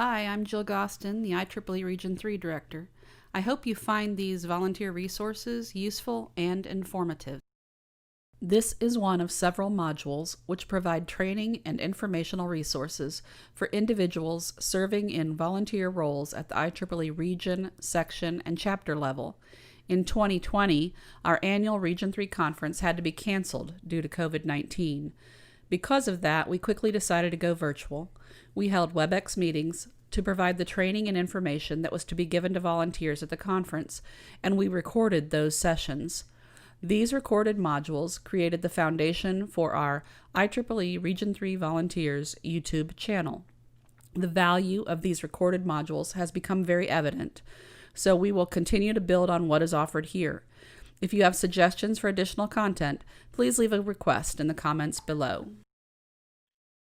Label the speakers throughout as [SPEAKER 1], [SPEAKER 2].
[SPEAKER 1] Hi, I'm Jill Gostin, the IEEE Region 3 Director. I hope you find these volunteer resources useful and informative. This is one of several modules which provide training and informational resources for individuals serving in volunteer roles at the IEEE region, section, and chapter level. In 2020, our annual Region 3 conference had to be canceled due to COVID-19. Because of that, we quickly decided to go virtual. We held WebEx meetings to provide the training and information that was to be given to volunteers at the conference, and we recorded those sessions. These recorded modules created the foundation for our IEEE Region 3 Volunteers YouTube channel. The value of these recorded modules has become very evident, so we will continue to build on what is offered here. If you have suggestions for additional content, please leave a request in the comments below.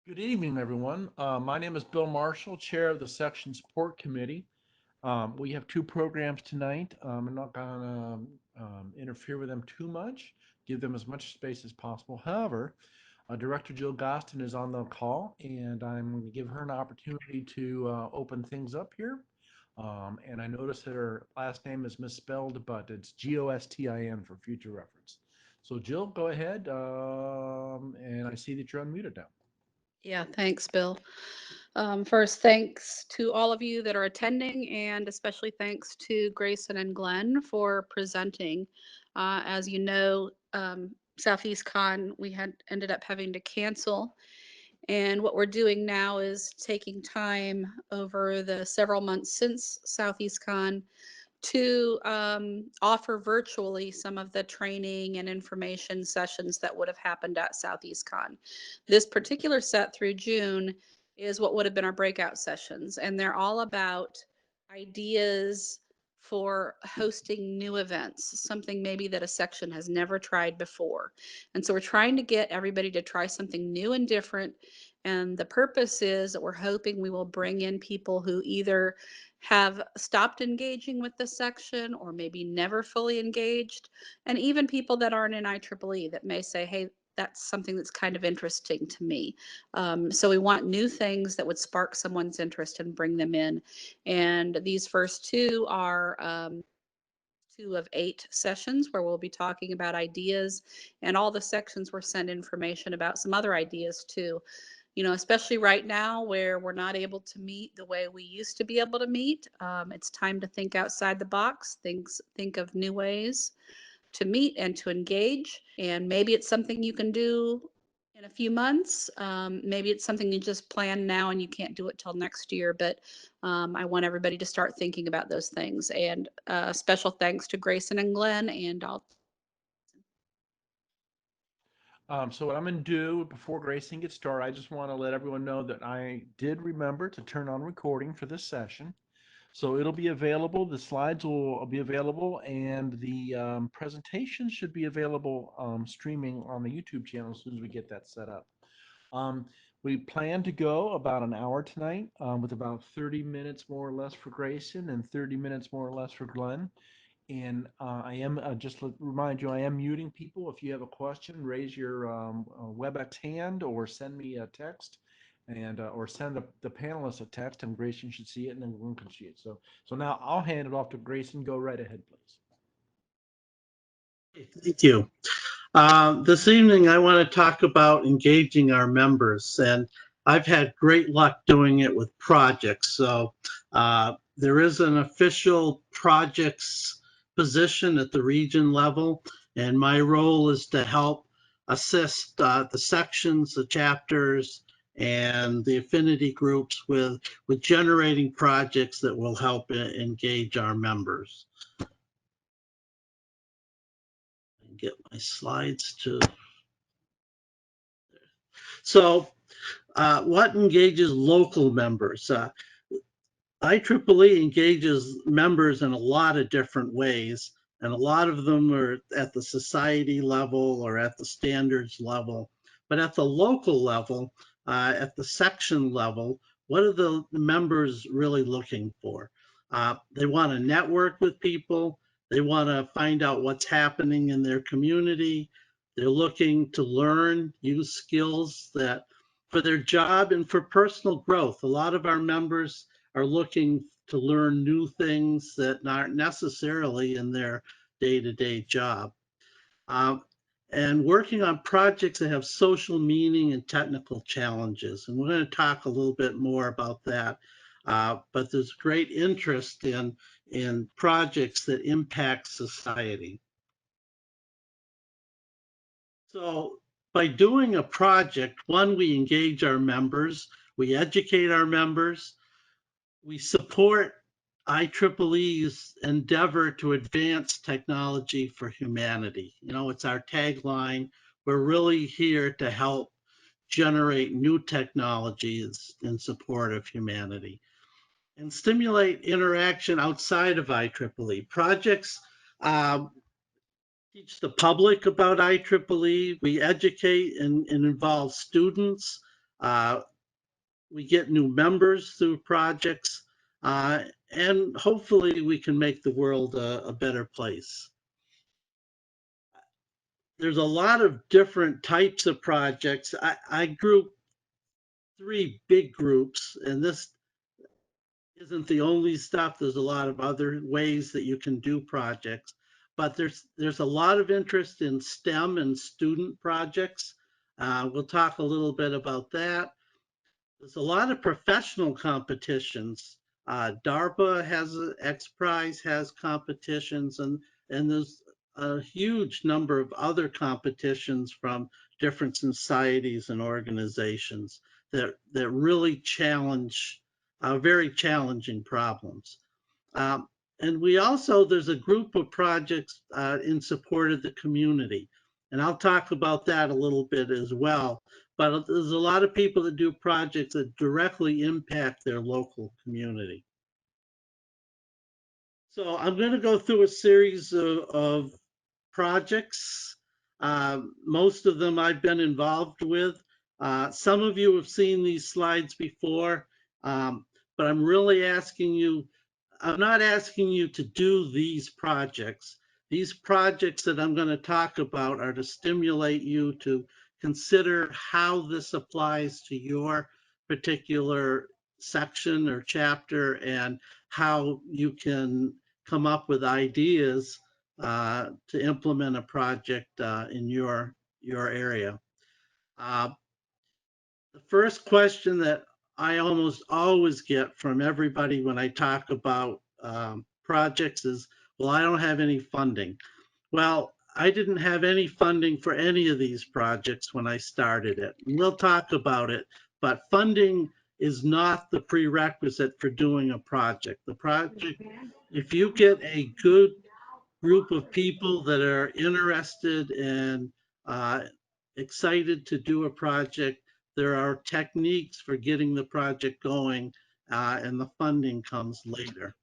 [SPEAKER 2] Good evening, everyone. My name is Bill Marshall, Chair of the Section Support Committee. We have two programs tonight. I'm not going to interfere with them too much, give them as much space as possible. However, Director Jill Gostin is on the call, and I'm going to give her an opportunity to open things up here. And I noticed that her last name is misspelled, but it's Gostin for future reference. So Jill, go ahead, and I see that you're unmuted now.
[SPEAKER 1] Yeah, thanks, Bill. First, thanks to all of you that are attending, and especially thanks to Grayson and Glenn for presenting. As you know, SoutheastCon, we had ended up having to cancel. And what we're doing now is taking time over the several months since SoutheastCon to offer virtually some of the training and information sessions that would have happened at SoutheastCon. This particular set through June is what would have been our breakout sessions, and they're all about ideas for hosting new events, something maybe that a section has never tried before. And so we're trying to get everybody to try something new and different. And the purpose is that we're hoping we will bring in people who either have stopped engaging with the section or maybe never fully engaged, and even people that aren't in IEEE that may say, hey, that's something that's kind of interesting to me. So we want new things that would spark someone's interest and bring them in. And these first two are 2 of 8 sessions where we'll be talking about ideas, and all the sections will send information about some other ideas too. You know, especially right now where we're not able to meet the way we used to be able to meet. It's time to think outside the box, think of new ways to meet and to engage. And maybe it's something you can do in a few months. Maybe it's something you just plan now and you can't do it till next year. But I want everybody to start thinking about those things. And special thanks to Grayson and Glenn. And I'll
[SPEAKER 2] So what I'm going to do before Grayson gets started, I just want to let everyone know that I did remember to turn on recording for this session. So it'll be available, the slides will be available, and the presentation should be available streaming on the YouTube channel as soon as we get that set up. We plan to go about an hour tonight with about 30 minutes more or less for Grayson and 30 minutes more or less for Glenn. And I am, just to remind you, I am muting people. If you have a question, raise your WebEx hand or send me a text, and or send the panelists a text, and Grayson should see it, and then Glenn can see it. So now I'll hand it off to Grayson. Go right ahead, please.
[SPEAKER 3] Thank you. This evening, I want to talk about engaging our members, and I've had great luck doing it with projects. So there is an official projects position at the region level, and my role is to help assist the sections, the chapters, and the affinity groups with generating projects that will help engage our members. Get my slides to. So what engages local members? IEEE engages members in a lot of different ways, and a lot of them are at the society level or at the standards level. But at the local level, at the section level, what are the members really looking for? They want to network with people. They want to find out what's happening in their community. They're looking to learn, use skills that for their job and for personal growth. A lot of our members are looking to learn new things that aren't necessarily in their day-to-day job. And working on projects that have social meaning and technical challenges. And we're going to talk a little bit more about that. But there's great interest in projects that impact society. So by doing a project, one, we engage our members, we educate our members, we support IEEE's endeavor to advance technology for humanity. You know, it's our tagline. We're really here to help generate new technologies in support of humanity and stimulate interaction outside of IEEE. Projects teach the public about IEEE. We educate and involve students. We get new members through projects. And hopefully we can make the world a better place. There's a lot of different types of projects. I group 3 big groups, and this isn't the only stuff. There's a lot of other ways that you can do projects, but there's a lot of interest in STEM and student projects. We'll talk a little bit about that. There's a lot of professional competitions. DARPA has X Prize has competitions, and there's a huge number of other competitions from different societies and organizations that really challenge very challenging problems. And we also, there's a group of projects in support of the community. And I'll talk about that a little bit as well. But there's a lot of people that do projects that directly impact their local community. So I'm going to go through a series of projects. Most of them I've been involved with. Some of you have seen these slides before, but I'm really asking you, I'm not asking you to do these projects. These projects that I'm going to talk about are to stimulate you to consider how this applies to your particular section or chapter and how you can come up with ideas to implement a project in your area. The first question that I almost always get from everybody when I talk about projects is, well, I don't have any funding. Well, I didn't have any funding for any of these projects when I started it. And we'll talk about it, but funding is not the prerequisite for doing a project. The project, if you get a good group of people that are interested and excited to do a project, there are techniques for getting the project going, and the funding comes later.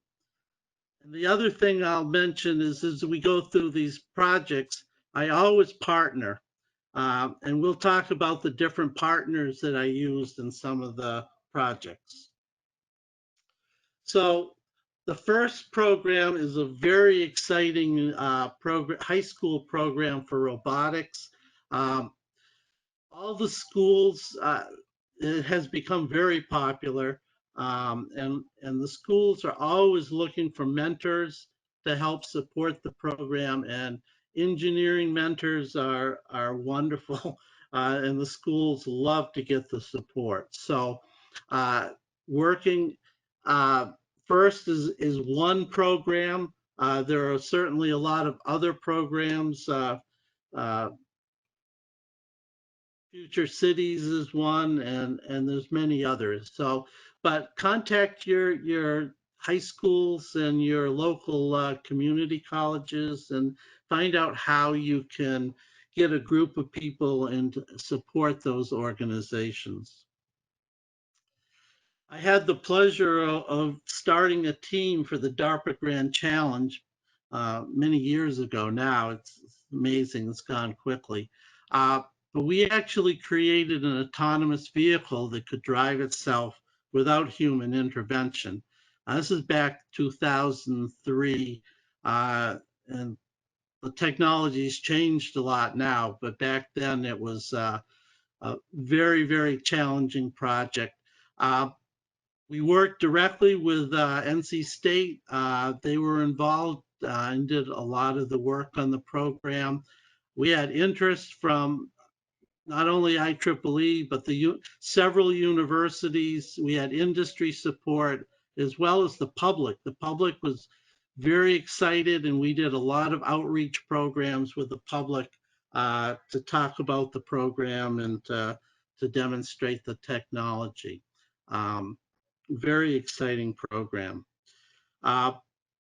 [SPEAKER 3] And the other thing I'll mention is as we go through these projects, I always partner. And we'll talk about the different partners that I used in some of the projects. So the first program is a very exciting high school program for robotics. All the schools, it has become very popular, and the schools are always looking for mentors to help support the program, and engineering mentors are wonderful, and the schools love to get the support. So working first is one program. There are certainly a lot of other programs. Future Cities is one, and there's many others. So, but contact your high schools and your local community colleges and find out how you can get a group of people and support those organizations. I had the pleasure of starting a team for the DARPA Grand Challenge many years ago now. It's amazing, it's gone quickly. But we actually created an autonomous vehicle that could drive itself without human intervention. This is back 2003, and the technology's changed a lot now, but back then it was a very, very challenging project. We worked directly with NC State. They were involved and did a lot of the work on the program. We had interest from not only IEEE, but several universities. We had industry support as well as the public. The public was very excited, and we did a lot of outreach programs with the public to talk about the program and to demonstrate the technology. Very exciting program. Uh,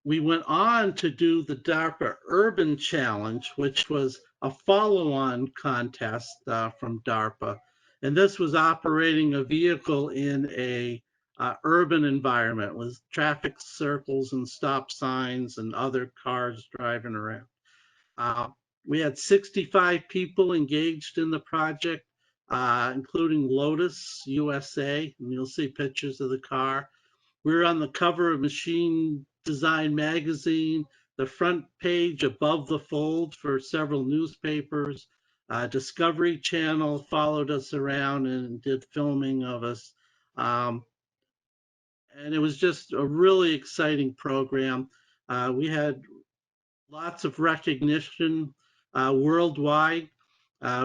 [SPEAKER 3] we went on to do the DARPA Urban Challenge, which was a follow-on contest from DARPA. And this was operating a vehicle in a urban environment with traffic circles and stop signs and other cars driving around. We had 65 people engaged in the project, including Lotus USA, and you'll see pictures of the car. We're on the cover of Machine Design magazine, the front page above the fold for several newspapers. Discovery Channel followed us around and did filming of us. And it was just a really exciting program. We had lots of recognition worldwide.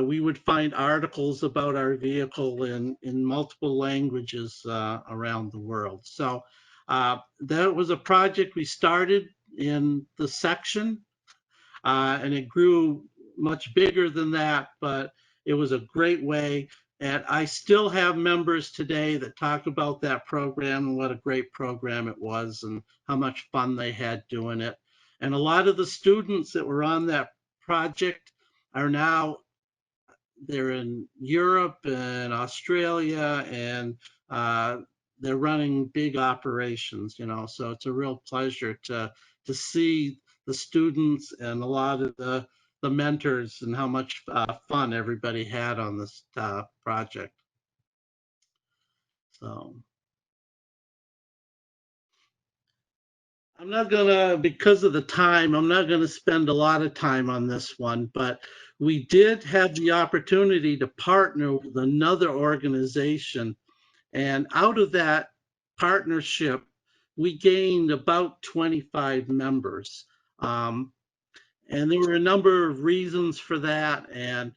[SPEAKER 3] We would find articles about our vehicle in multiple languages around the world. So that was a project we started in the section, and it grew much bigger than that, but it was a great way. And I still have members today that talk about that program and what a great program it was and how much fun they had doing it. And a lot of the students that were on that project are now, they're in Europe and Australia, and they're running big operations, so it's a real pleasure to see the students and a lot of the mentors and how much fun everybody had on this project. So I'm not gonna, because of the time, I'm not gonna spend a lot of time on this one, but we did have the opportunity to partner with another organization. And out of that partnership, we gained about 25 members. And there were a number of reasons for that. And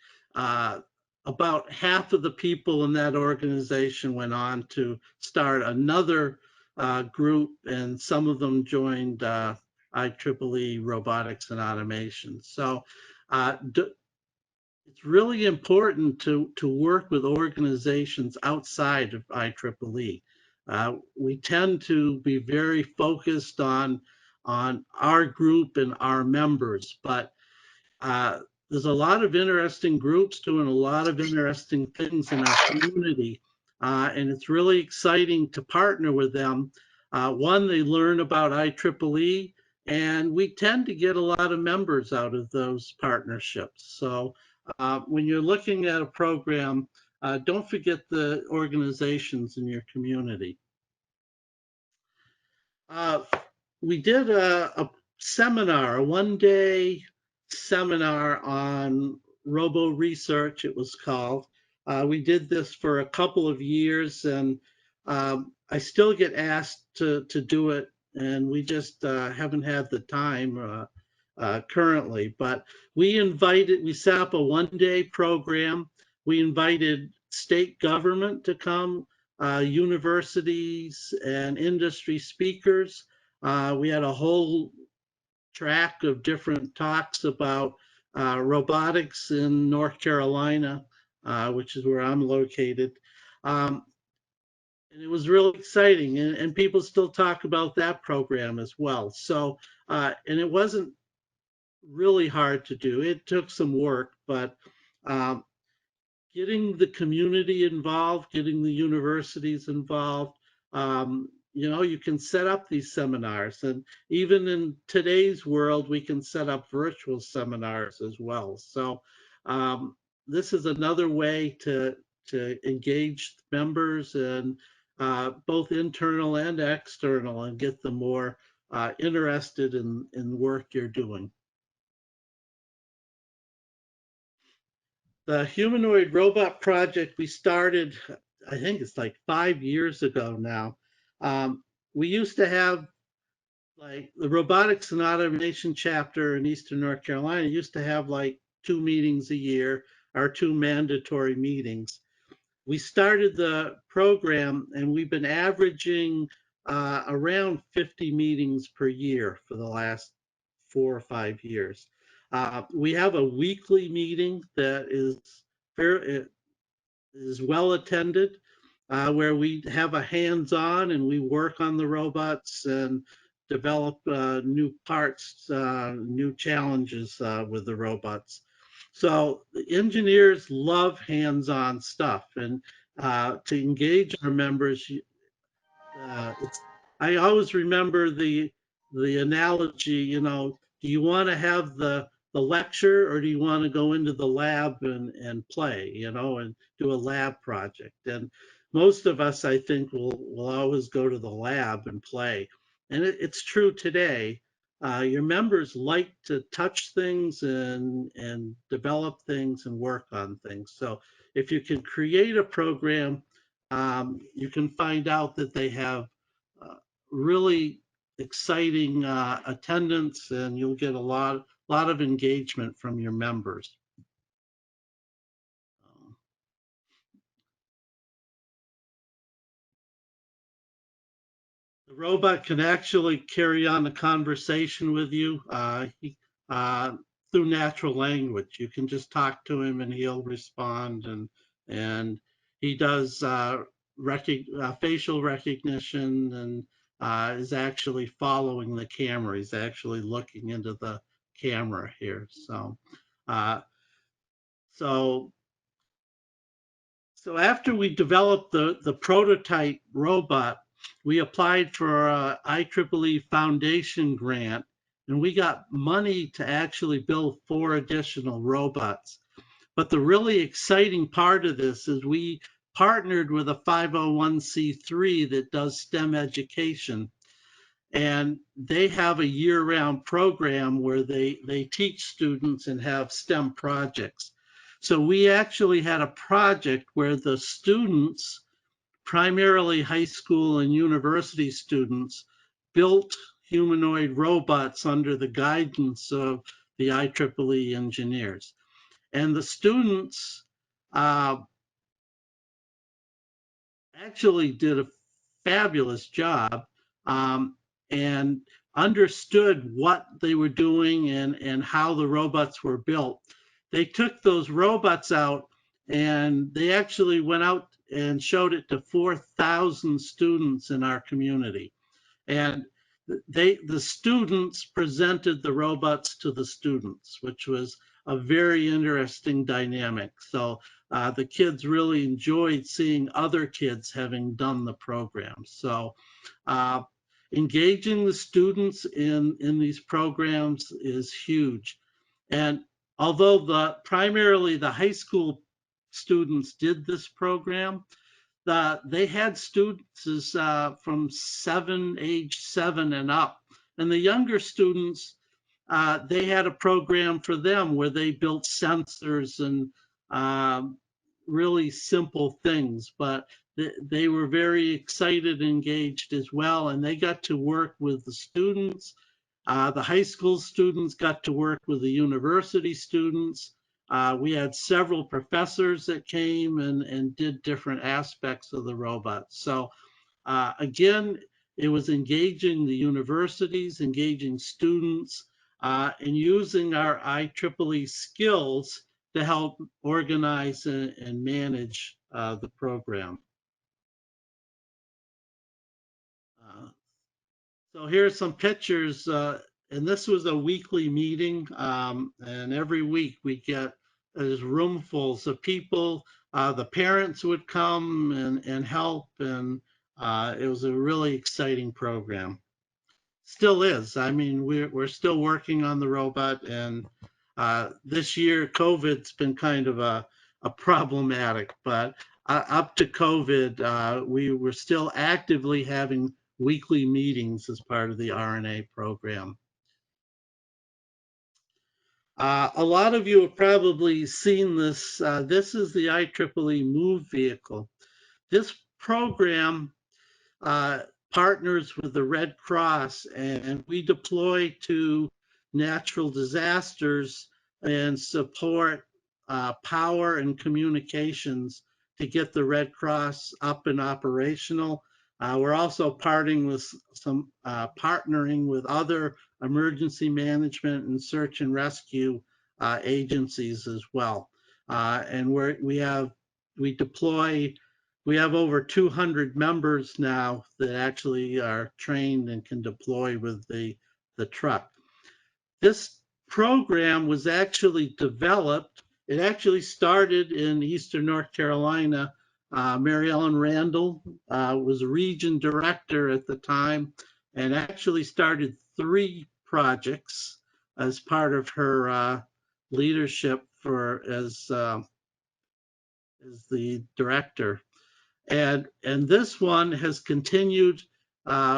[SPEAKER 3] about half of the people in that organization went on to start another group, and some of them joined IEEE Robotics and Automation. So it's really important to work with organizations outside of IEEE. We tend to be very focused on our group and our members, but there's a lot of interesting groups doing a lot of interesting things in our community, and it's really exciting to partner with them. One, they learn about IEEE, and we tend to get a lot of members out of those partnerships. So when you're looking at a program, don't forget the organizations in your community. We did a seminar, a one-day seminar on Robo research, it was called. We did this for a couple of years, and I still get asked to do it, and we just haven't had the time currently. But we set up a one-day program. We invited state government to come, universities and industry speakers. We had a whole track of different talks about robotics in North Carolina, which is where I'm located. And it was really exciting, and people still talk about that program as well. So, and it wasn't really hard to do. It took some work, but getting the community involved, getting the universities involved, you can set up these seminars. And even in today's world, we can set up virtual seminars as well. So this is another way to engage members, and both internal and external, and get them more interested in the work you're doing. The humanoid robot project we started, I think it's like 5 years ago now. We used to have, like, the Robotics and Automation chapter in Eastern North Carolina used to have like 2 meetings a year, or 2 mandatory meetings. We started the program and we've been averaging around 50 meetings per year for the last 4 or 5 years. We have a weekly meeting that is well attended, where we have a hands-on and we work on the robots and develop new parts, new challenges with the robots. So the engineers love hands-on stuff, and to engage our members, it's, I always remember the analogy, do you want to have the lecture, or do you want to go into the lab and play, and do a lab project? And most of us, I think, will always go to the lab and play. And it's true today. Your members like to touch things and develop things and work on things. So if you can create a program, you can find out that they have uh, really exciting attendance, and you'll get a lot of engagement from your members. The robot can actually carry on a conversation with you uh, through natural language. You can just talk to him and he'll respond, and he does facial recognition, and is actually following the camera. He's actually looking into the camera here. Uh, so So after we developed the prototype robot, we applied for a IEEE Foundation grant, and we got money to actually build 4 additional robots. But the really exciting part of this is we partnered with a 501c3 that does STEM education. And they have a year-round program where they teach students and have STEM projects. So we actually had a project where the students, primarily high school and university students, built humanoid robots under the guidance of the IEEE engineers. And the students actually did a fabulous job, and understood what they were doing and how the robots were built. They took those robots out and they actually went out and showed it to 4,000 students in our community. And the students presented the robots to the students, which was a very interesting dynamic. So the kids really enjoyed seeing other kids having done the program. So engaging the students in these programs is huge. And although primarily the high school students did this program, they had students from age 7 and up. And the younger students, they had a program for them where they built sensors and really simple things, but they were very excited and engaged as well. And they got to work with the students. The high school students got to work with the university students. We had several professors that came and did different aspects of the robot. So again, it was engaging the universities, engaging students, and using our IEEE skills to help organize and manage the program. So here's some pictures, and this was a weekly meeting, and every week we get there's roomfuls of people. The parents would come and help, and it was a really exciting program. Still is. I mean, we're still working on the robot, and this year COVID's been kind of a problematic, but up to COVID, we were still actively having weekly meetings as part of the RNA program. A lot of you have probably seen this. This is the IEEE Move vehicle. This program, part partners with the Red Cross, and we deploy to natural disasters and support power and communications to get the Red Cross up and operational. We're also partnering with other emergency management and search and rescue agencies as well. And we have over 200 members now that actually are trained and can deploy with the truck. This program was actually developed. It actually started in Eastern North Carolina. Mary Ellen Randall was region director at the time and actually started 3 projects as part of her leadership as the director. And this one has continued.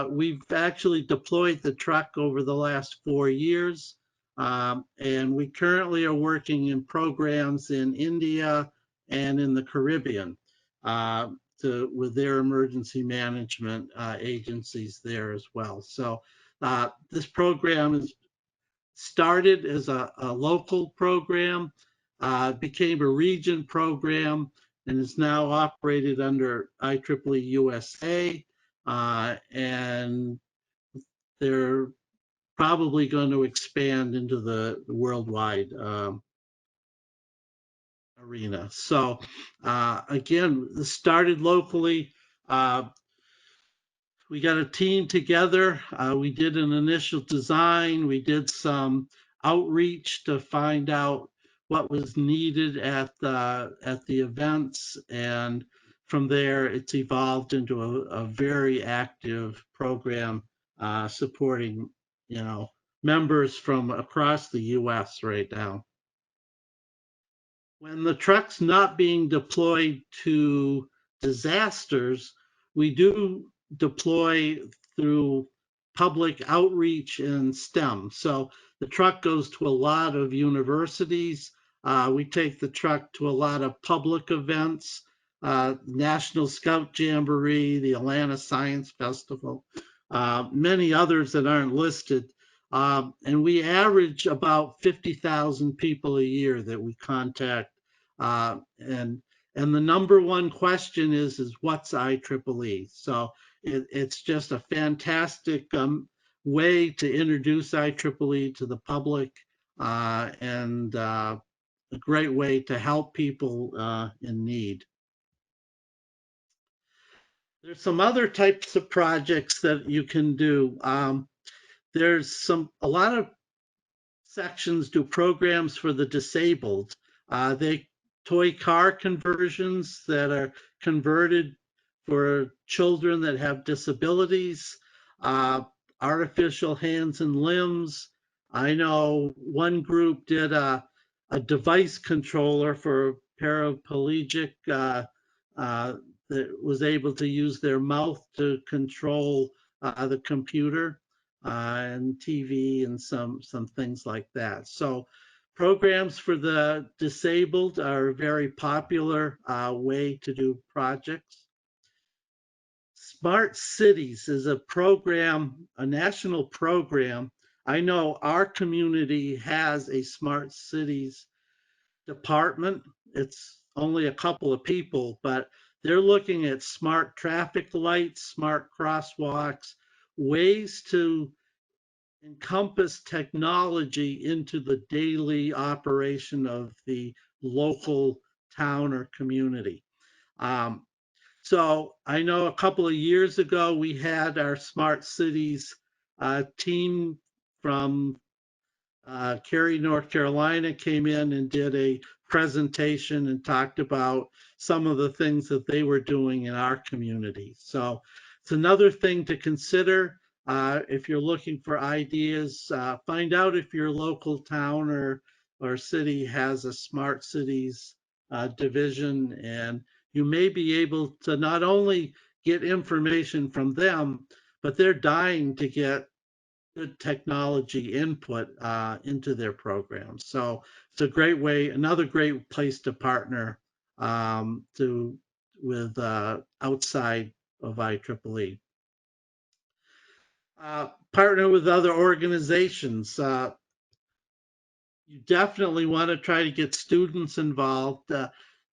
[SPEAKER 3] We've actually deployed the truck over the last 4 years. And we currently are working in programs in India and in the Caribbean with their emergency management agencies there as well. So this program is started as a local program, became a region program, and is now operated under IEEE USA. And they're probably going to expand into the worldwide arena. So again, this started locally. We got a team together. We did an initial design. We did some outreach to find out what was needed at the events, and from there, it's evolved into a very active program supporting, members from across the U.S. right now. When the truck's not being deployed to disasters, we do deploy through public outreach and STEM. So the truck goes to a lot of universities. We take the truck to a lot of public events, National Scout Jamboree, the Atlanta Science Festival, many others that aren't listed. And we average about 50,000 people a year that we contact. And the number one question is what's IEEE? So it's just a fantastic way to introduce IEEE to the public and a great way to help people in need. There's some other types of projects that you can do. There's a lot of sections do programs for the disabled. They toy car conversions that are converted for children that have disabilities, artificial hands and limbs. I know one group did a device controller for paraplegic that was able to use their mouth to control the computer and TV and some things like that. So programs for the disabled are a very popular way to do projects. Smart Cities is a program, a national program. I know our community has a Smart Cities department. It's only a couple of people, but they're looking at smart traffic lights, smart crosswalks, ways to encompass technology into the daily operation of the local town or community. So I know a couple of years ago, we had our Smart Cities team from Cary, North Carolina came in and did a presentation and talked about some of the things that they were doing in our community. So it's another thing to consider if you're looking for ideas. Find out if your local town or city has a Smart Cities division, and you may be able to not only get information from them, but they're dying to get good technology input into their programs. So it's a great way, another great place to partner with outside of IEEE. Partner with other organizations. You definitely want to try to get students involved,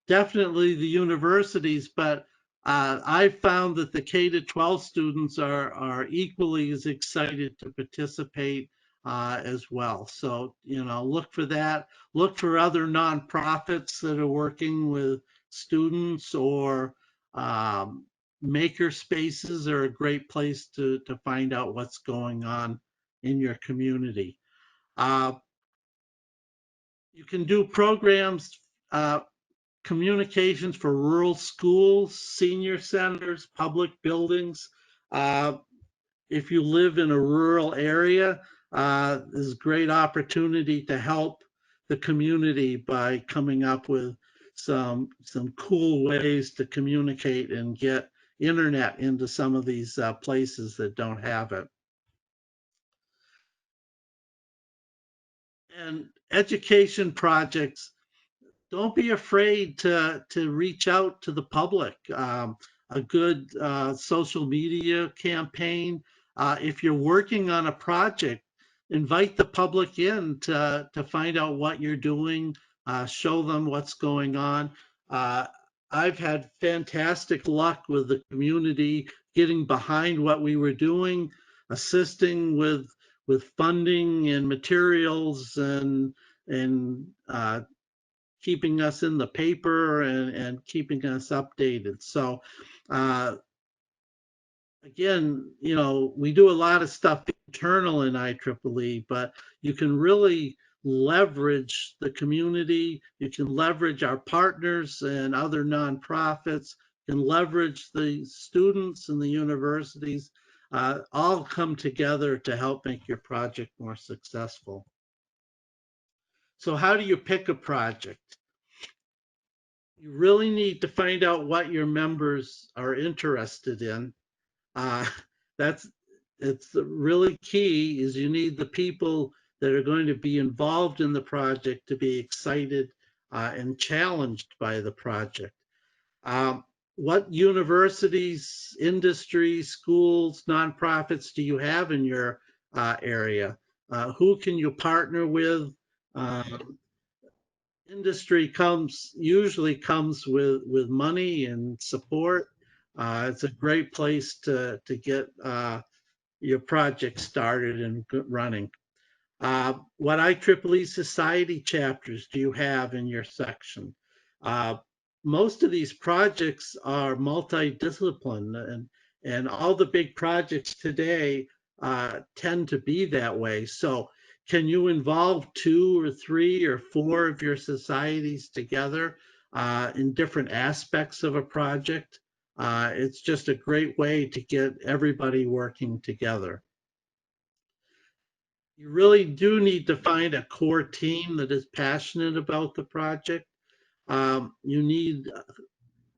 [SPEAKER 3] definitely the universities, but I've found that the K to 12 students are equally as excited to participate as well. So, you know, look for that. Look for other nonprofits that are working with students, or maker spaces are a great place to find out what's going on in your community. Uh, you can do programs, uh, communications for rural schools, senior centers, public buildings. Uh, if you live in a rural area, there's a great opportunity to help the community by coming up with some cool ways to communicate and get internet into some of these places that don't have it. And education projects, don't be afraid to reach out to the public. A good social media campaign. If you're working on a project, invite the public in to find out what you're doing, show them what's going on. Uh, I've had fantastic luck with the community getting behind what we were doing, assisting with funding and materials, and keeping us in the paper, and keeping us updated. So again, you know, we do a lot of stuff internal in IEEE, but you can really leverage the community. You can leverage our partners and other nonprofits. You can leverage the students and the universities. All come together to help make your project more successful. So how do you pick a project? You really need to find out what your members are interested in. Uh, that's it's really key, is you need the people that are going to be involved in the project to be excited and challenged by the project. What universities, industries, schools, nonprofits do you have in your area? Who can you partner with? Industry usually comes with money and support. It's a great place to get your project started and running. What IEEE society chapters do you have in your section? Uh, Most of these projects are multidiscipline, and all the big projects today tend to be that way. So can you involve 2 or 3 or 4 of your societies together in different aspects of a project? It's just a great way to get everybody working together. You really do need to find a core team that is passionate about the project. You need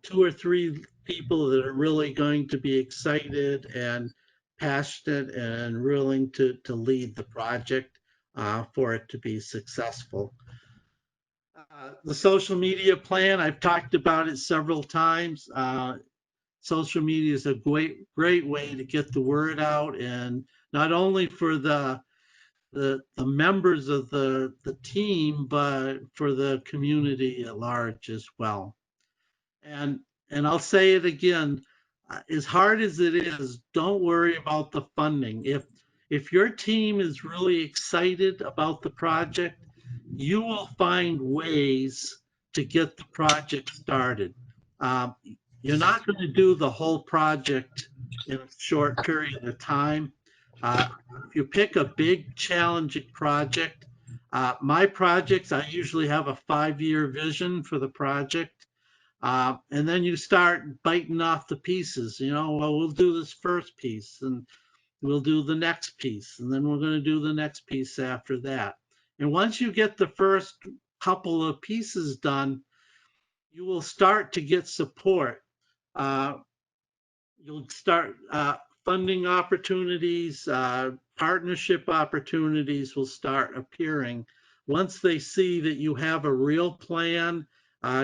[SPEAKER 3] 2 or 3 people that are really going to be excited and passionate and willing to lead the project for it to be successful. The social media plan, I've talked about it several times. Social media is a great way to get the word out, and not only for the members of the team, but for the community at large as well. And and I'll say it again, as hard as it is, don't worry about the funding. If your team is really excited about the project, you will find ways to get the project started. Um, you're not going to do the whole project in a short period of time. If you pick a big challenging project, my projects, I usually have a 5-year vision for the project. And then you start biting off the pieces, you know, well, we'll do this first piece, and we'll do the next piece, and then we're going to do the next piece after that. And once you get the first couple of pieces done, you will start to get support. Uh, you'll start funding opportunities, partnership opportunities will start appearing. Once they see that you have a real plan,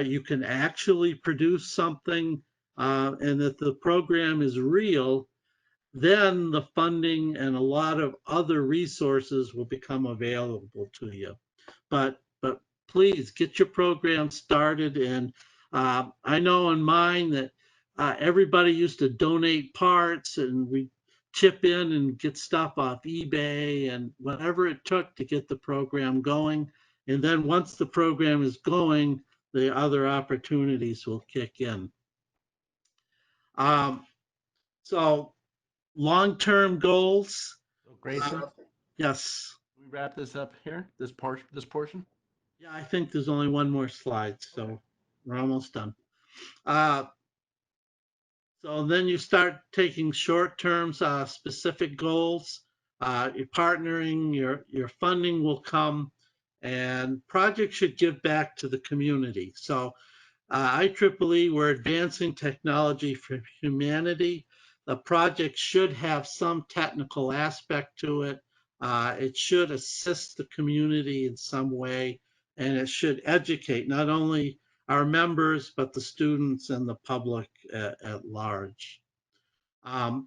[SPEAKER 3] you can actually produce something, and that the program is real, then the funding and a lot of other resources will become available to you. But please get your program started. And I know in mine that everybody used to donate parts, and we chip in and get stuff off eBay and whatever it took to get the program going. And then once the program is going, the other opportunities will kick in. So long-term goals.
[SPEAKER 2] So Grayson,
[SPEAKER 3] Yes.
[SPEAKER 2] we wrap this up here, this portion?
[SPEAKER 3] Yeah, I think there's only one more slide, so
[SPEAKER 2] Okay.
[SPEAKER 3] we're almost done. Uh, so then you start taking short-term specific goals. You're partnering, your funding will come, and projects should give back to the community. So IEEE, we're advancing technology for humanity. The project should have some technical aspect to it. It should assist the community in some way, and it should educate not only our members, but the students and the public at large. And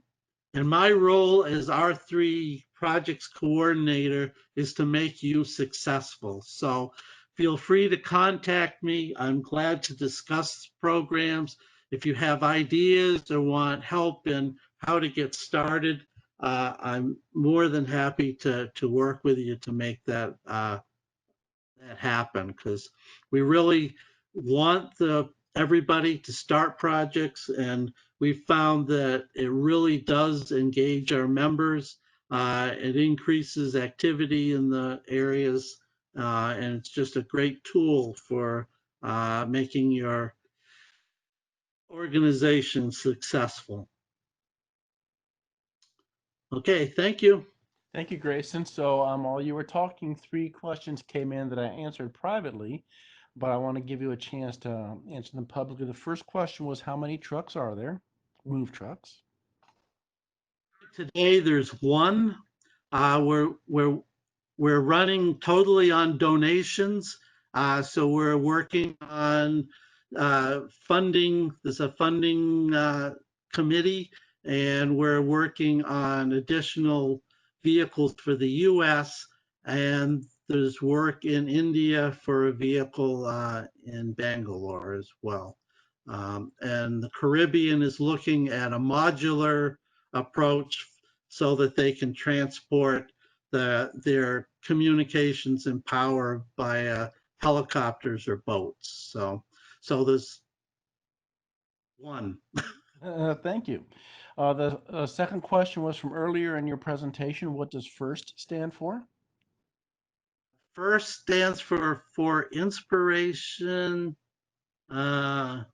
[SPEAKER 3] my role as R3 projects coordinator is to make you successful. So feel free to contact me. I'm glad to discuss programs. If you have ideas or want help in how to get started, I'm more than happy to work with you to make that happen, because we really want everybody to start projects, and we found that it really does engage our members. It increases activity in the areas, and it's just a great tool for making your organization successful. Okay, thank you.
[SPEAKER 2] Thank you, Grayson. So while you were talking, 3 questions came in that I answered privately, but I want to give you a chance to answer them publicly. The first question was, how many trucks are there? Move trucks.
[SPEAKER 3] Today there's one. We're running totally on donations. So we're working on funding. There's a funding committee, and we're working on additional vehicles for the US. And there's work in India for a vehicle in Bangalore as well. And the Caribbean is looking at a modular approach so that they can transport their communications and power via helicopters or boats. So there's one.
[SPEAKER 2] Thank you. The second question was from earlier in your presentation. What does FIRST stand for?
[SPEAKER 3] FIRST stands for inspiration. I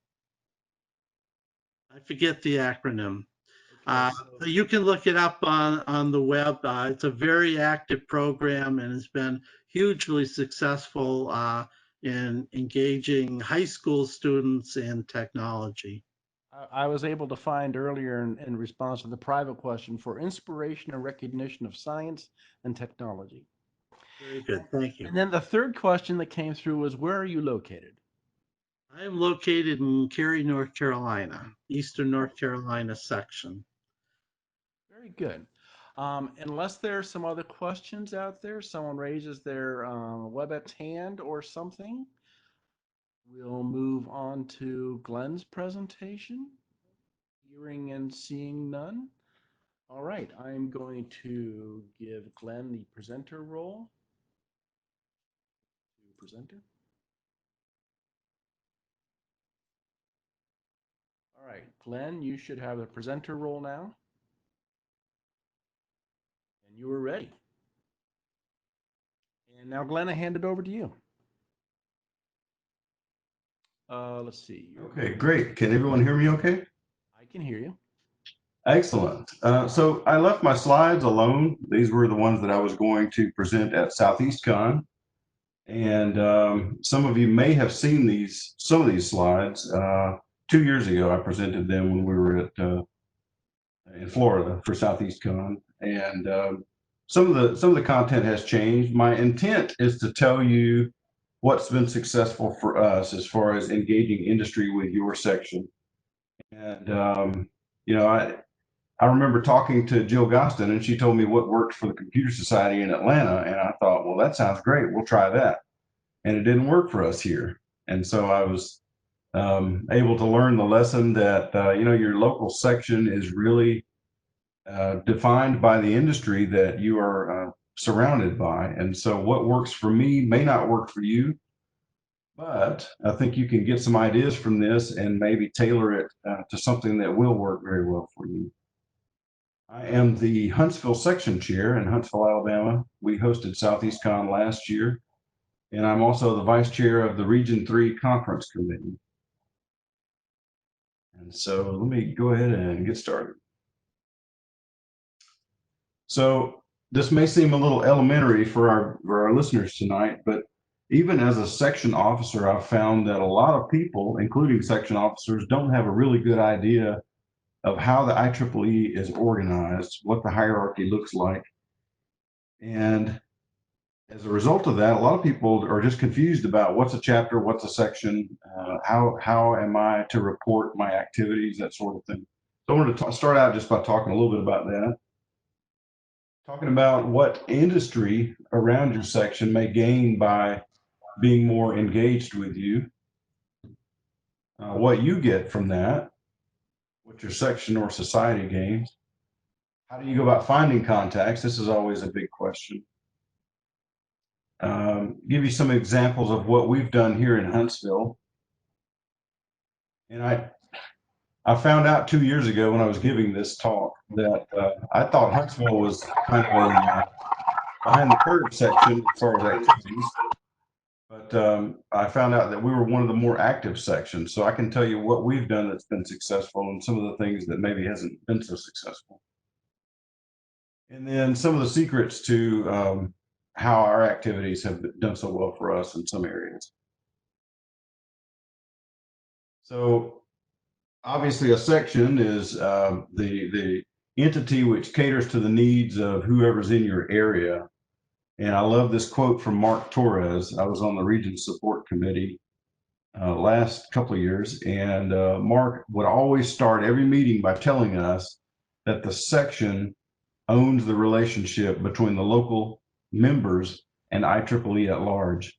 [SPEAKER 3] forget the acronym. You can look it up on the web. It's a very active program and has been hugely successful in engaging high school students in technology.
[SPEAKER 2] I was able to find earlier in response to the private question for inspiration and recognition of science and technology.
[SPEAKER 3] Very good, thank you.
[SPEAKER 2] And then the third question that came through was, where are you located?
[SPEAKER 3] I am located in Cary, North Carolina, Eastern North Carolina section.
[SPEAKER 2] Very good. Unless there's some other questions out there, someone raises their WebEx hand or something, we'll move on to Glenn's presentation. Hearing and seeing none. All right, I'm going to give Glenn the presenter role. Presenter. All right, Glenn, you should have the presenter role now. And you are ready. And now, Glenn, I hand it over to you. Let's see.
[SPEAKER 4] Okay, great. Can everyone hear me okay?
[SPEAKER 2] I can hear you.
[SPEAKER 4] Excellent. So I left my slides alone. These were the ones that I was going to present at SoutheastCon. And some of you may have seen some of these slides. 2 years ago, I presented them when we were in Florida for SoutheastCon. And some of the content has changed. My intent is to tell you what's been successful for us as far as engaging industry with your section. And you know, I remember talking to Jill Gostin, and she told me what worked for the Computer Society in Atlanta. And I thought, well, that sounds great. We'll try that. And it didn't work for us here. And so I was able to learn the lesson that, your local section is really defined by the industry that you are surrounded by. And so what works for me may not work for you, but I think you can get some ideas from this and maybe tailor it to something that will work very well for you. I am the Huntsville section chair in Huntsville, Alabama. We hosted SoutheastCon last year, and I'm also the vice chair of the Region 3 Conference Committee. And so let me go ahead and get started. So this may seem a little elementary for our listeners tonight, but even as a section officer, I've found that a lot of people, including section officers, don't have a really good idea of how the IEEE is organized, what the hierarchy looks like. And as a result of that, a lot of people are just confused about what's a chapter, what's a section, how am I to report my activities, that sort of thing. So I wanted to start out just by talking a little bit about that. Talking about what industry around your section may gain by being more engaged with you, what you get from that, what your section or society gains. How do you go about finding contacts? This is always a big question. Give you some examples of what we've done here in Huntsville. And I found out 2 years ago when I was giving this talk that I thought Huntsville was kind of a behind the curve section as far as activities. But I found out that we were one of the more active sections. So I can tell you what we've done that's been successful and some of the things that maybe hasn't been so successful. And then some of the secrets to how our activities have done so well for us in some areas. So obviously a section is the entity which caters to the needs of whoever's in your area. And I love this quote from Mark Torres. I was on the Region Support Committee last couple of years, and Mark would always start every meeting by telling us that the section owns the relationship between the local members and IEEE at large.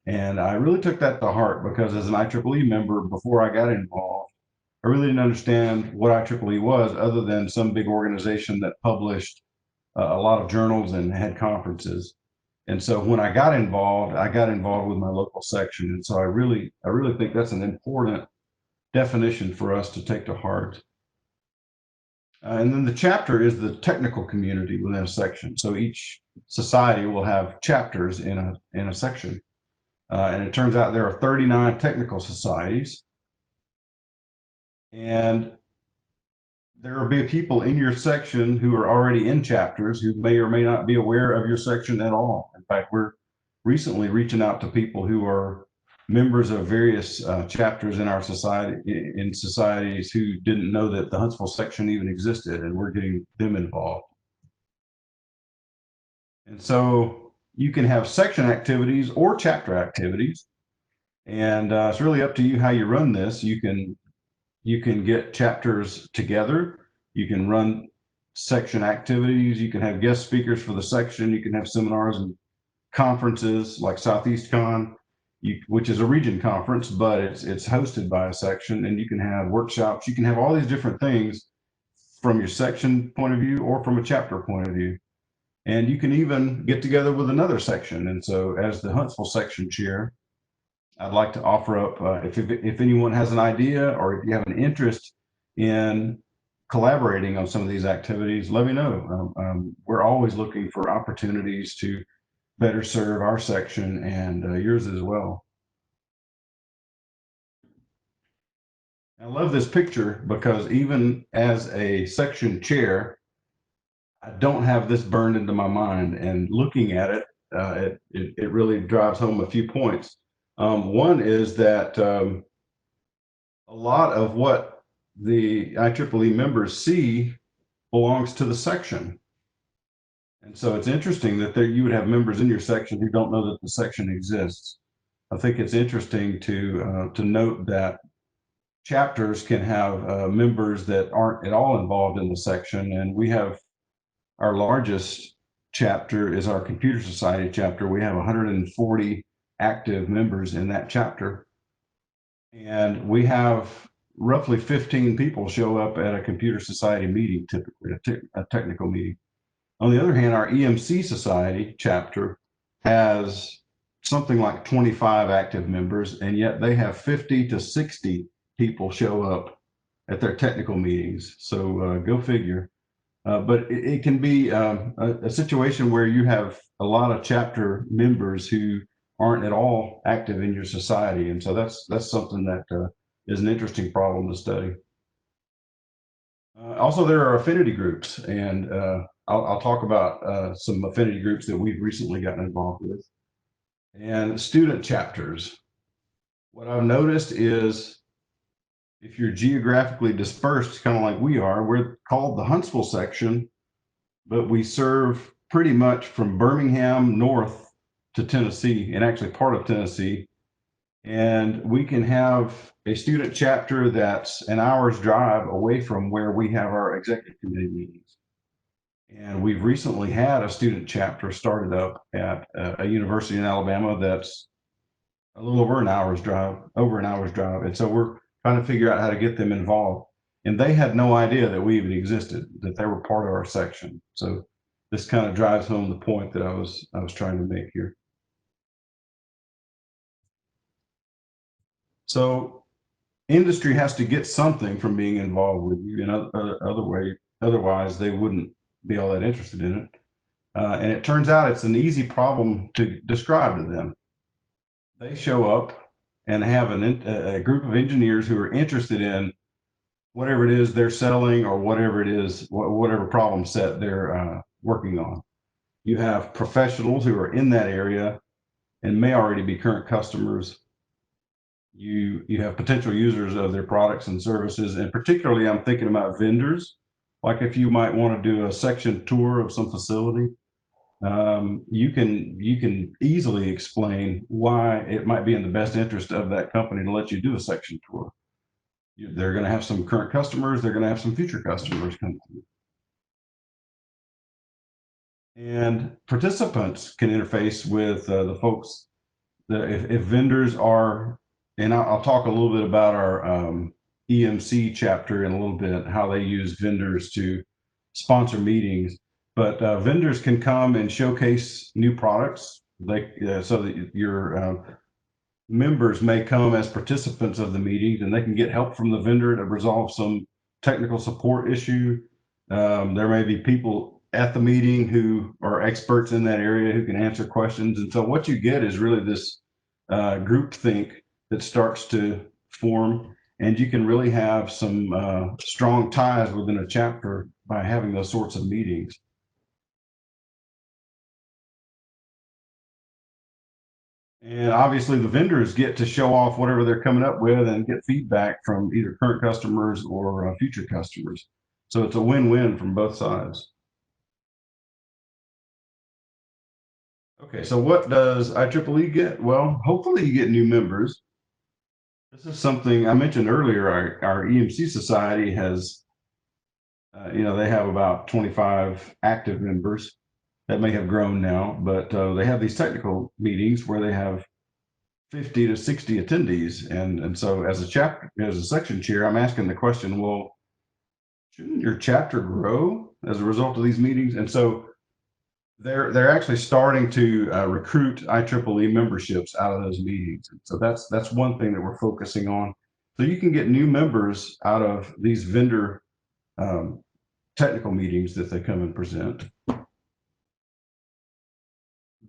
[SPEAKER 4] And I really took that to heart because as an IEEE member, before I got involved, I really didn't understand what IEEE was other than some big organization that published a lot of journals and had conferences. And so when I got involved with my local section. And so I really think that's an important definition for us to take to heart. And then the chapter is the technical community within a section. So each society will have chapters in a section. And it turns out there are 39 technical societies. And there will be people in your section who are already in chapters who may or may not be aware of your section at all. In fact, we're recently reaching out to people who are members of various chapters in our society, in societies who didn't know that the Huntsville section even existed, and we're getting them involved. And so you can have section activities or chapter activities, and it's really up to you how you run this. You can get chapters together. You can run section activities. You can have guest speakers for the section. You can have seminars and conferences like SoutheastCon, which is a region conference, but it's hosted by a section. And you can have workshops. You can have all these different things from your section point of view or from a chapter point of view. And you can even get together with another section. And so as the Huntsville section chair, I'd like to offer up, if anyone has an idea or if you have an interest in collaborating on some of these activities, let me know. We're always looking for opportunities to better serve our section and yours as well. I love this picture because even as a section chair, I don't have this burned into my mind, and looking at it, it really drives home a few points. One is that a lot of what the IEEE members see belongs to the section. And so it's interesting that you would have members in your section who don't know that the section exists. I think it's interesting to note that chapters can have members that aren't at all involved in the section. And we have our largest chapter is our Computer Society chapter. We have 140 active members in that chapter. And we have roughly 15 people show up at a Computer Society meeting, typically a technical meeting. On the other hand, our EMC Society chapter has something like 25 active members, and yet they have 50 to 60 people show up at their technical meetings. So go figure. But it can be a situation where you have a lot of chapter members who aren't at all active in your society. And so that's something that is an interesting problem to study. Also, there are affinity groups, and I'll talk about some affinity groups that we've recently gotten involved with. And student chapters. What I've noticed is if you're geographically dispersed, kind of like we are, we're called the Huntsville section, but we serve pretty much from Birmingham north to Tennessee, and actually part of Tennessee. And we can have a student chapter that's an hour's drive away from where we have our executive committee meetings. And we've recently had a student chapter started up at a university in Alabama that's a little over an hour's drive, And so we're trying to figure out how to get them involved. And they had no idea that we even existed, that they were part of our section. So this kind of drives home the point that I was trying to make here. So industry has to get something from being involved with you, and otherwise they wouldn't be all that interested in it. And it turns out it's an easy problem to describe to them. They show up and have a group of engineers who are interested in whatever it is they're selling or whatever it is, whatever problem set they're working on. You have professionals who are in that area and may already be current customers. You have potential users of their products and services, and particularly I'm thinking about vendors. Like if you might want to do a section tour of some facility, you can easily explain why it might be in the best interest of that company to let you do a section tour. They're going to have some current customers. They're going to have some future customers come through. And participants can interface with the folks. If vendors are, and I'll talk a little bit about our EMC chapter in a little bit, how they use vendors to sponsor meetings. But vendors can come and showcase new products, so that your members may come as participants of the meetings, and they can get help from the vendor to resolve some technical support issue. There may be people at the meeting who are experts in that area who can answer questions. And so what you get is really this group think that starts to form, and you can really have some strong ties within a chapter by having those sorts of meetings. And obviously the vendors get to show off whatever they're coming up with and get feedback from either current customers or future customers. So it's a win-win from both sides. Okay, so what does IEEE get? Well, hopefully you get new members. This is something I mentioned earlier. Our EMC Society has, they have about 25 active members. That may have grown now, but they have these technical meetings where they have 50 to 60 attendees. And so as a section chair, I'm asking the question, well, shouldn't your chapter grow as a result of these meetings? And so they're actually starting to recruit IEEE memberships out of those meetings. And so that's one thing that we're focusing on. So you can get new members out of these vendor technical meetings that they come and present.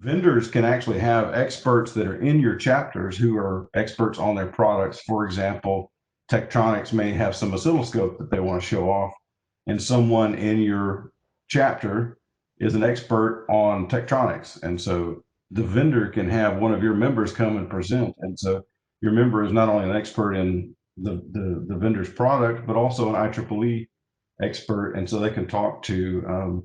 [SPEAKER 4] Vendors can actually have experts that are in your chapters who are experts on their products. For example, Tektronix may have some oscilloscope that they want to show off, and someone in your chapter is an expert on Tektronix. And so the vendor can have one of your members come and present. And so your member is not only an expert in the vendor's product, but also an IEEE expert. And so they can talk to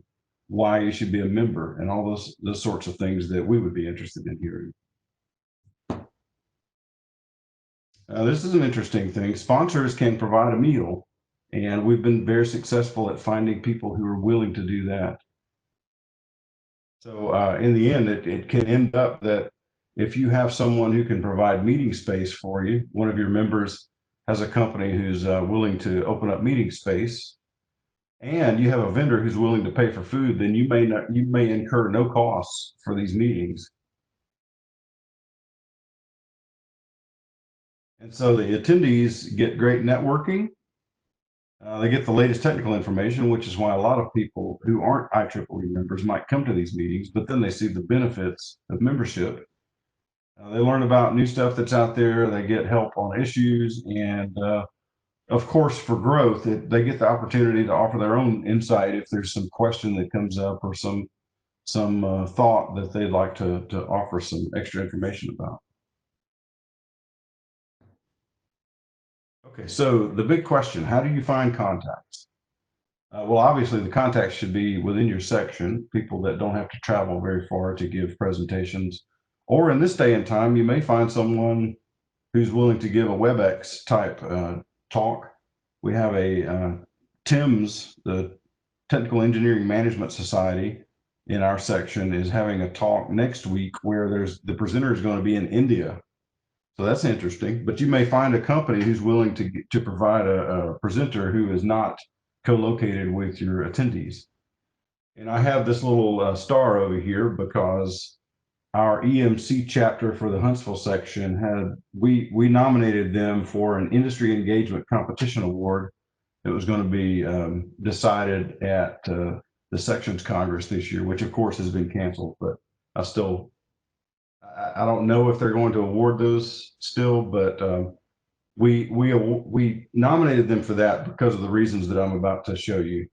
[SPEAKER 4] why you should be a member and all those sorts of things that we would be interested in hearing. This is an interesting thing. Sponsors can provide a meal, and we've been very successful at finding people who are willing to do that. So in the end, it can end up that if you have someone who can provide meeting space for you, one of your members has a company who's willing to open up meeting space, and you have a vendor who's willing to pay for food, then you may incur no costs for these meetings. And so the attendees get great networking. They get the latest technical information, which is why a lot of people who aren't IEEE members might come to these meetings, but then they see the benefits of membership. They learn about new stuff that's out there. They get help on issues. And of course, for growth, they get the opportunity to offer their own insight if there's some question that comes up or some thought that they'd like to offer some extra information about. Okay, so the big question, how do you find contacts? Well, obviously the contacts should be within your section, people that don't have to travel very far to give presentations. Or in this day and time, you may find someone who's willing to give a WebEx type talk. We have a TIMS, the Technical Engineering Management Society, in our section is having a talk next week where the presenter is going to be in India. So that's interesting, but you may find a company who's willing to provide a presenter who is not co-located with your attendees. And I have this little star over here because our EMC chapter for the Huntsville section we nominated them for an industry engagement competition award that was going to be decided at the sections Congress this year, which of course has been canceled, but I don't know if they're going to award those still, but we nominated them for that because of the reasons that I'm about to show you.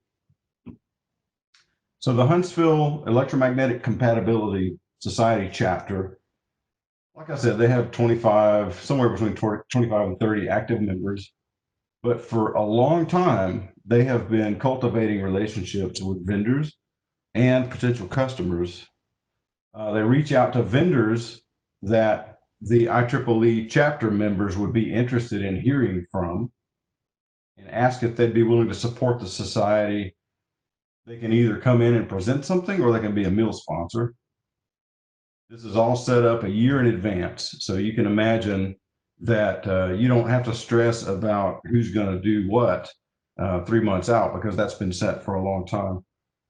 [SPEAKER 4] So the Huntsville Electromagnetic Compatibility Society chapter, like I said, they have somewhere between 25 and 30 active members. But for a long time, they have been cultivating relationships with vendors and potential customers. They reach out to vendors that the IEEE chapter members would be interested in hearing from and ask if they'd be willing to support the society. They can either come in and present something or they can be a meal sponsor. This is all set up a year in advance. So you can imagine that you don't have to stress about who's going to do what 3 months out because that's been set for a long time.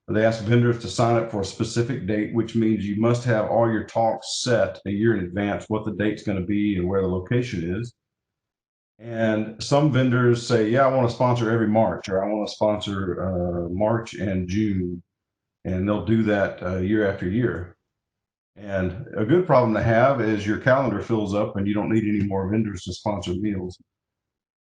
[SPEAKER 4] They ask vendors to sign up for a specific date, which means you must have all your talks set a year in advance, what the date's going to be and where the location is. And some vendors say, yeah, I want to sponsor every March, or I want to sponsor March and June. And they'll do that year after year. And a good problem to have is your calendar fills up and you don't need any more vendors to sponsor meals.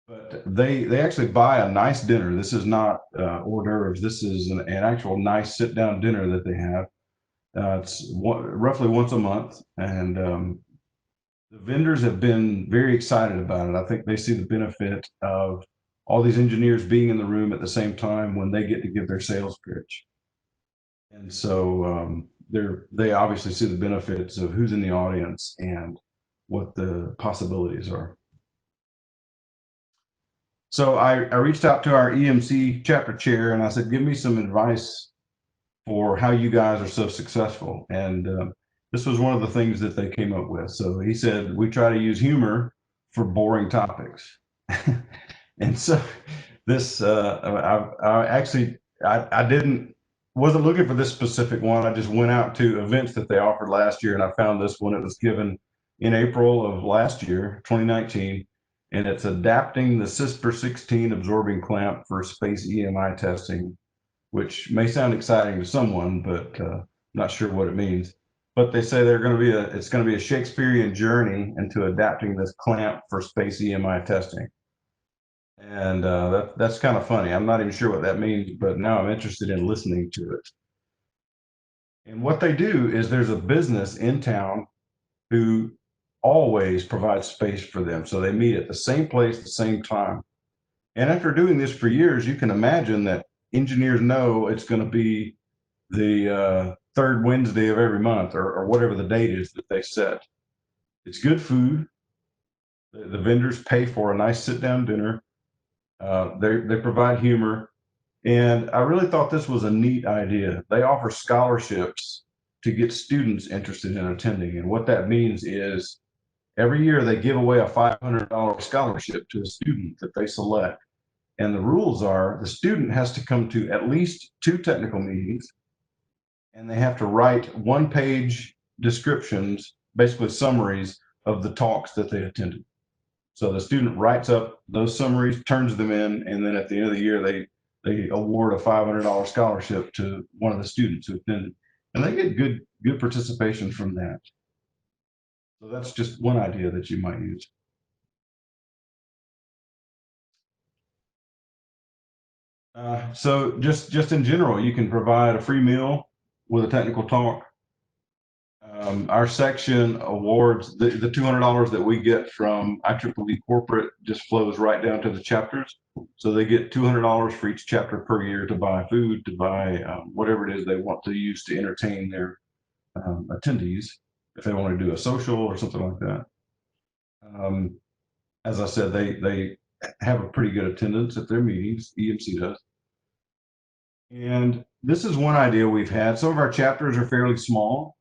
[SPEAKER 4] But they actually buy a nice dinner. This is not hors d'oeuvres. This is an actual nice sit down dinner that they have. It's roughly once a month, and the vendors have been very excited about it. I think they see the benefit of all these engineers being in the room at the same time when they get to give their sales pitch. And so they obviously see the benefits of who's in the audience and what the possibilities are. So I reached out to our EMC chapter chair and I said, give me some advice for how you guys are so successful. And this was one of the things that they came up with. So he said, we try to use humor for boring topics. And so this, wasn't looking for this specific one. I just went out to events that they offered last year and I found this one. It was given in April of last year, 2019. And it's adapting the CISPR 16 absorbing clamp for space EMI testing, which may sound exciting to someone, but not sure what it means. But they say it's going to be a Shakespearean journey into adapting this clamp for space EMI testing. And that's kind of funny. I'm not even sure what that means, but now I'm interested in listening to it. And what they do is there's a business in town who always provides space for them. So they meet at the same place at the same time. And after doing this for years, you can imagine that engineers know it's going to be the third Wednesday of every month or whatever the date is that they set. It's good food. The vendors pay for a nice sit-down dinner. They provide humor. And I really thought this was a neat idea. They offer scholarships to get students interested in attending. And what that means is every year they give away a $500 scholarship to a student that they select. And the rules are the student has to come to at least 2 technical meetings, and they have to write 1-page descriptions, basically summaries of the talks that they attended. So the student writes up those summaries, turns them in, and then at the end of the year, they award a $500 scholarship to one of the students who attended, and they get good participation from that. So that's just one idea that you might use. So just in general, you can provide a free meal with a technical talk. Our section awards the $200 that we get from IEEE corporate just flows right down to the chapters. So they get $200 for each chapter per year to buy food, to buy whatever it is they want to use to entertain their attendees, if they want to do a social or something like that. As I said, they have a pretty good attendance at their meetings, EMC does. And this is one idea we've had. Some of our chapters are fairly small.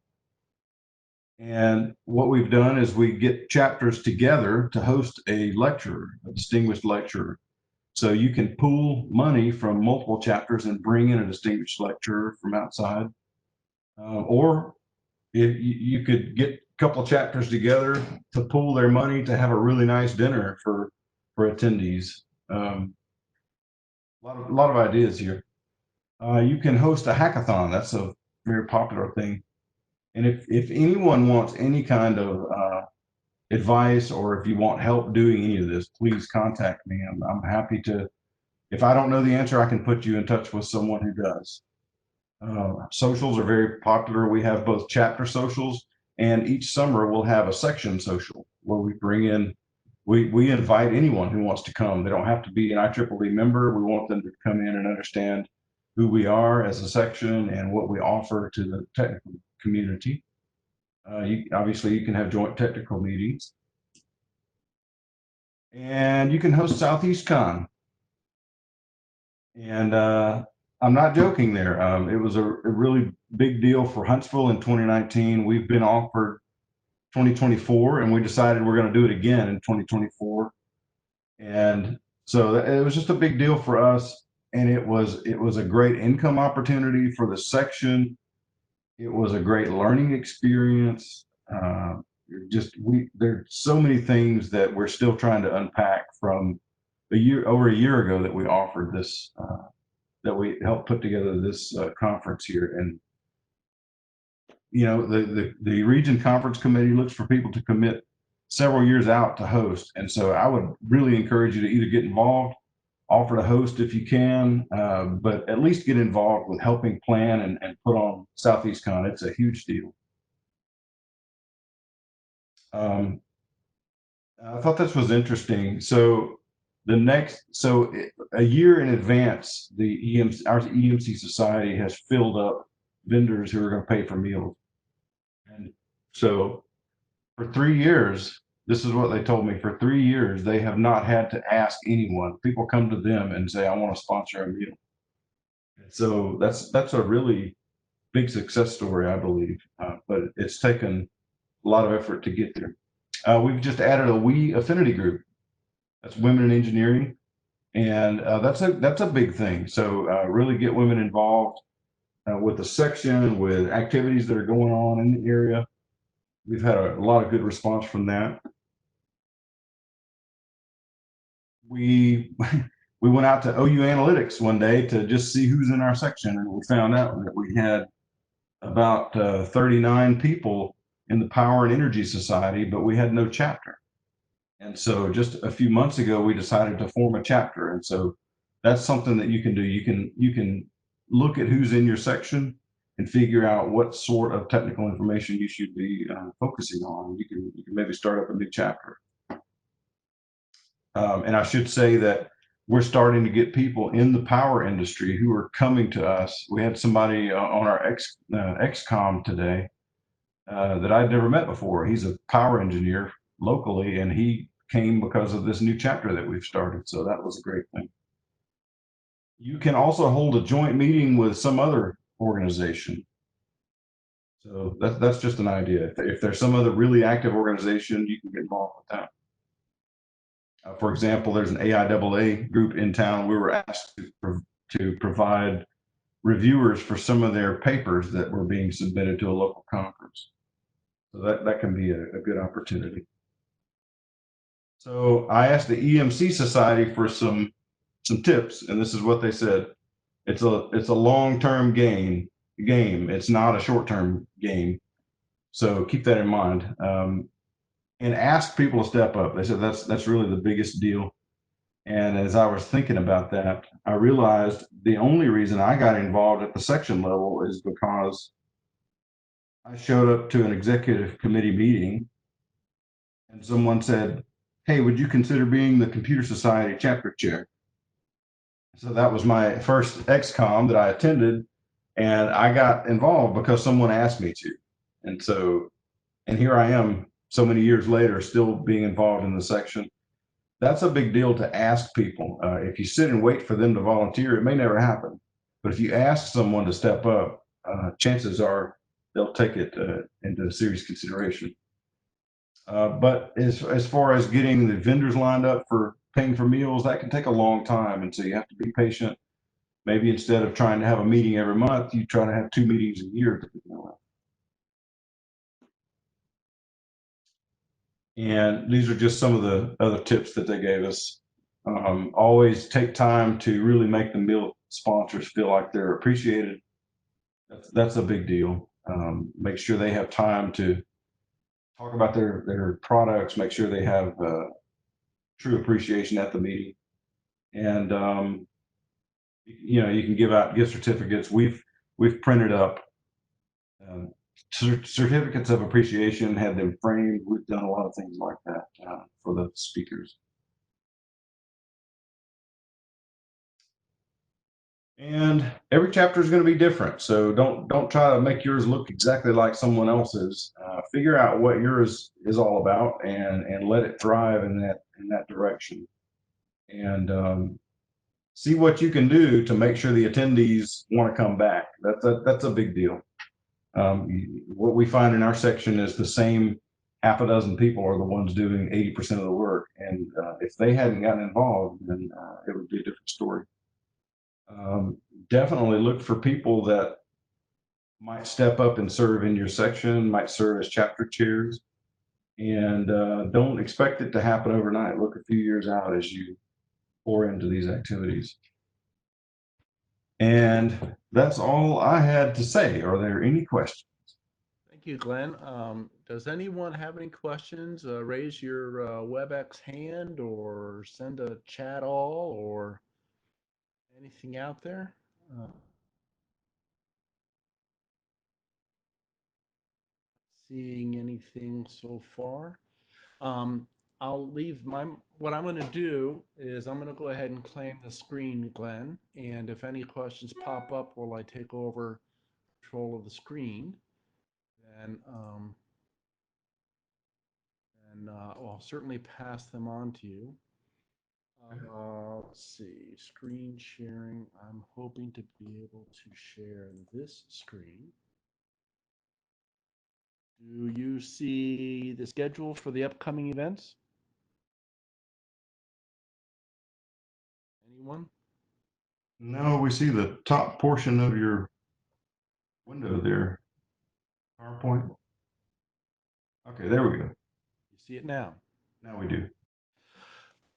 [SPEAKER 4] And what we've done is we get chapters together to host a lecturer, a distinguished lecturer. So you can pool money from multiple chapters and bring in a distinguished lecturer from outside. Or if you could get a couple of chapters together to pool their money to have a really nice dinner for attendees. A lot of ideas here. You can host a hackathon. That's a very popular thing. And if anyone wants any kind of advice, or if you want help doing any of this, please contact me. I'm happy to. If I don't know the answer, I can put you in touch with someone who does. Socials are very popular. We have both chapter socials, and each summer we'll have a section social where we bring in, we invite anyone who wants to come. They don't have to be an IEEE member. We want them to come in and understand who we are as a section and what we offer to the technical community. Obviously, you can have joint technical meetings. And you can host SoutheastCon. And I'm not joking there. It was a really big deal for Huntsville in 2019. We've been offered 2024, and we decided we're going to do it again in 2024. And so it was just a big deal for us. And it was a great income opportunity for the section. It was a great learning experience. There's so many things that we're still trying to unpack from over a year ago that we offered this, that we helped put together this conference here. And you know, the region conference committee looks for people to commit several years out to host. And so I would really encourage you to either get involved, offer to host if you can, but at least get involved with helping plan and put on SoutheastCon. It's a huge deal. I thought this was interesting. So a year in advance, our EMC society has filled up vendors who are going to pay for meals. And so for 3 years, this is what they told me, for 3 years, they have not had to ask anyone. People come to them and say, I want to sponsor a meal. And so that's a really big success story, I believe, but it's taken a lot of effort to get there. We've just added a WE affinity group. That's women in engineering. And that's a big thing. So really get women involved with the section, with activities that are going on in the area. We've had a lot of good response from that. We went out to OU Analytics one day to just see who's in our section, and we found out that we had about 39 people in the Power and Energy Society, but we had no chapter. And so just a few months ago, we decided to form a chapter. And so that's something that you can do. You can look at who's in your section and figure out what sort of technical information you should be focusing on. You can maybe start up a new chapter. And I should say that we're starting to get people in the power industry who are coming to us. We had somebody on our XCOM today that I'd never met before. He's a power engineer locally, and he came because of this new chapter that we've started. So that was a great thing. You can also hold a joint meeting with some other organization. So that's just an idea. If there's some other really active organization, you can get involved with that. For example, there's an AIAA group in town. We were asked to provide reviewers for some of their papers that were being submitted to a local conference. So that can be a good opportunity. So I asked the EMC Society for some tips, and this is what they said. It's a long-term game. It's not a short-term game. So keep that in mind. And ask people to step up. They said that's really the biggest deal. And as I was thinking about that, I realized the only reason I got involved at the section level is because I showed up to an executive committee meeting and someone said, "Hey, would you consider being the Computer Society chapter chair?" So that was my first XCOM that I attended, and I got involved because someone asked me to. And here I am so many years later, still being involved in the section. That's a big deal to ask people. If you sit and wait for them to volunteer, it may never happen. But if you ask someone to step up, chances are they'll take it into serious consideration. But as far as getting the vendors lined up for paying for meals, that can take a long time. And so you have to be patient. Maybe instead of trying to have a meeting every month, you try to have 2 meetings a year to begin with. And these are just some of the other tips that they gave us. Always take time to really make the meal sponsors feel like they're appreciated. That's a big deal. Make sure they have time to talk about their products, make sure they have true appreciation at the meeting. And you can give out gift certificates. We've printed up certificates of appreciation, had them framed. We've done a lot of things like that for the speakers. And every chapter is going to be different, so don't try to make yours look exactly like someone else's. Figure out what yours is all about and let it thrive in that direction. And see what you can do to make sure the attendees want to come back. That's a big deal. What we find in our section is the same half a dozen people are the ones doing 80% of the work, and if they hadn't gotten involved, then it would be a different story. Definitely look for people that might step up and serve in your section, might serve as chapter chairs, and don't expect it to happen overnight. Look a few years out as you pour into these activities. And that's all I had to say. Are there any questions?
[SPEAKER 2] Thank you, Glenn. Does anyone have any questions? Raise your WebEx hand or send a chat all or anything out there. Seeing anything so far. I'll leave what I'm going to do is I'm going to go ahead and claim the screen, Glenn. And if any questions pop up while I take over control of the screen, then I'll certainly pass them on to you. Let's see, screen sharing. I'm hoping to be able to share this screen. Do you see the schedule for the upcoming events? Anyone?
[SPEAKER 4] No, we see the top portion of your window there. PowerPoint. Okay, there we go.
[SPEAKER 2] You see it now.
[SPEAKER 4] Now we do.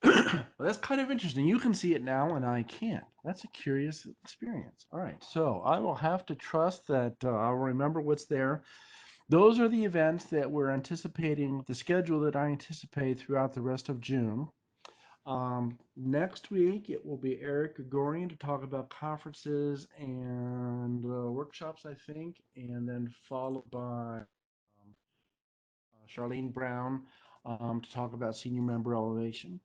[SPEAKER 2] Well, that's kind of interesting. You can see it now and I can't. That's a curious experience. All right, so I will have to trust that I'll remember what's there. Those are the events that we're anticipating, the schedule that I anticipate throughout the rest of June. Next week, it will be Eric Gregorian to talk about conferences and workshops, I think, and then followed by Charlene Brown to talk about senior member elevation.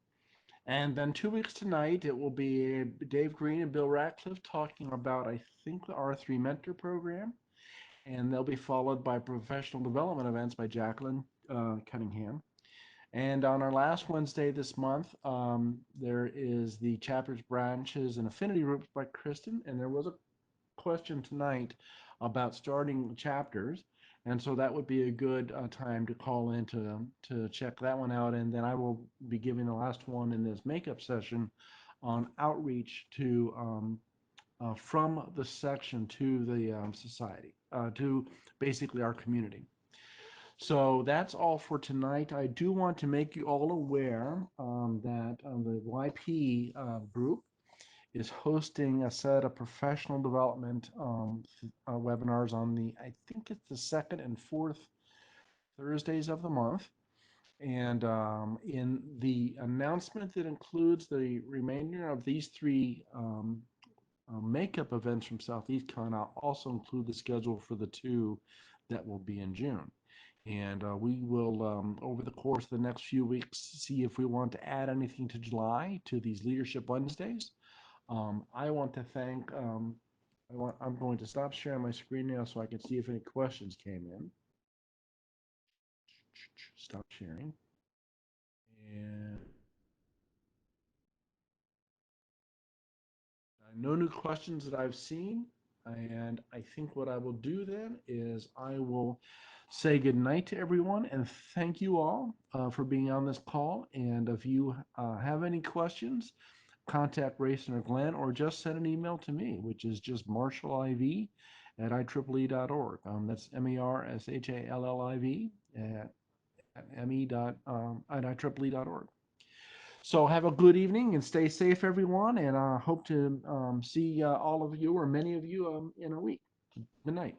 [SPEAKER 2] And then 2 weeks tonight, it will be Dave Green and Bill Ratcliffe talking about, I think, the R3 Mentor Program. And they'll be followed by professional development events by Jacqueline Cunningham. And on our last Wednesday this month, there is the chapters, branches, and affinity groups by Kristen. And there was a question tonight about starting chapters. And so that would be a good time to call in to check that one out. And then I will be giving the last one in this makeup session on outreach to from the section to the society, to basically our community. So that's all for tonight. I do want to make you all aware that the YP group is hosting a set of professional development webinars on I think it's the second and fourth Thursdays of the month. And in the announcement that includes the remainder of these three makeup events from SoutheastCon, I'll also include the schedule for the two that will be in June. And we will, over the course of the next few weeks, see if we want to add anything to July to these Leadership Wednesdays. I want to thank, I'm going to stop sharing my screen now so I can see if any questions came in. Stop sharing. And no new questions that I've seen. And I think what I will do then is I will say good night to everyone and thank you all for being on this call. And if you have any questions, contact Rayson or Glenn, or just send an email to me, which is just marshalliv@IEEE.org. That's MARSHALLIV at IEEE.org. So have a good evening and stay safe, everyone. And I hope to see all of you or many of you in a week. Good night.